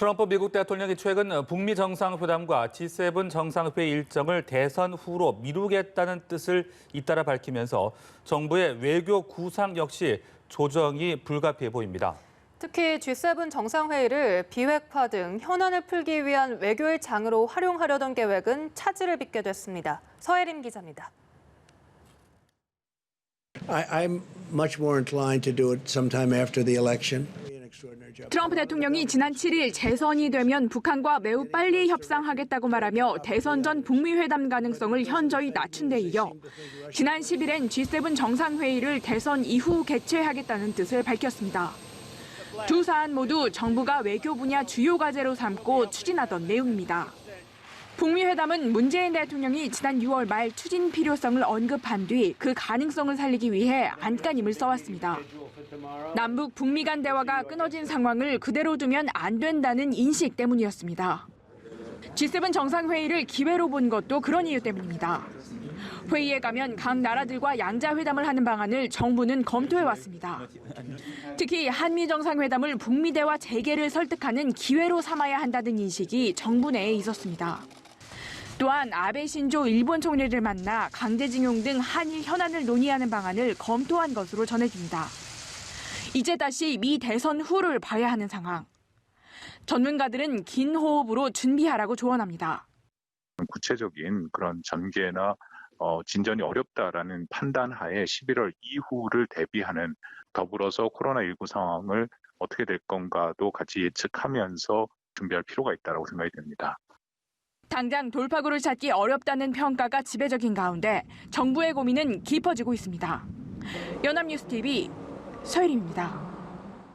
트럼프 미국 대통령이 최근 북미 정상회담과 G7 정상회의 일정을 대선 후로 미루겠다는 뜻을 잇따라 밝히면서 정부의 외교 구상 역시 조정이 불가피해 보입니다. 특히 G7 정상회의를 비핵화 등 현안을 풀기 위한 외교의 장으로 활용하려던 계획은 차질을 빚게 됐습니다. 서혜림 기자입니다. I'm much more inclined to do it sometime after the election. 트럼프 대통령이 지난 7일 재선이 되면 북한과 매우 빨리 협상하겠다고 말하며 대선 전 북미 회담 가능성을 현저히 낮춘 데 이어 지난 10일엔 G7 정상회의를 대선 이후 개최하겠다는 뜻을 밝혔습니다. 두 사안 모두 정부가 외교 분야 주요 과제로 삼고 추진하던 내용입니다. 북미 회담은 문재인 대통령이 지난 6월 말 추진 필요성을 언급한 뒤 그 가능성을 살리기 위해 안간힘을 써왔습니다. 남북 북미 간 대화가 끊어진 상황을 그대로 두면 안 된다는 인식 때문이었습니다. G7 정상회의를 기회로 본 것도 그런 이유 때문입니다. 회의에 가면 각 나라들과 양자회담을 하는 방안을 정부는 검토해왔습니다. 특히 한미 정상회담을 북미 대화 재개를 설득하는 기회로 삼아야 한다는 인식이 정부 내에 있었습니다. 또한 아베 신조 일본 총리를 만나 강제징용 등 한일 현안을 논의하는 방안을 검토한 것으로 전해집니다. 이제 다시 미 대선 후를 봐야 하는 상황. 전문가들은 긴 호흡으로 준비하라고 조언합니다. 구체적인 그런 전개나 진전이 어렵다라는 판단 하에 11월 이후를 대비하는, 더불어서 코로나19 상황을 어떻게 될 건가도 같이 예측하면서 준비할 필요가 있다고 생각이 듭니다. 당장 돌파구를 찾기 어렵다는 평가가 지배적인 가운데 정부의 고민은 깊어지고 있습니다. 연합뉴스TV 서혜림입니다.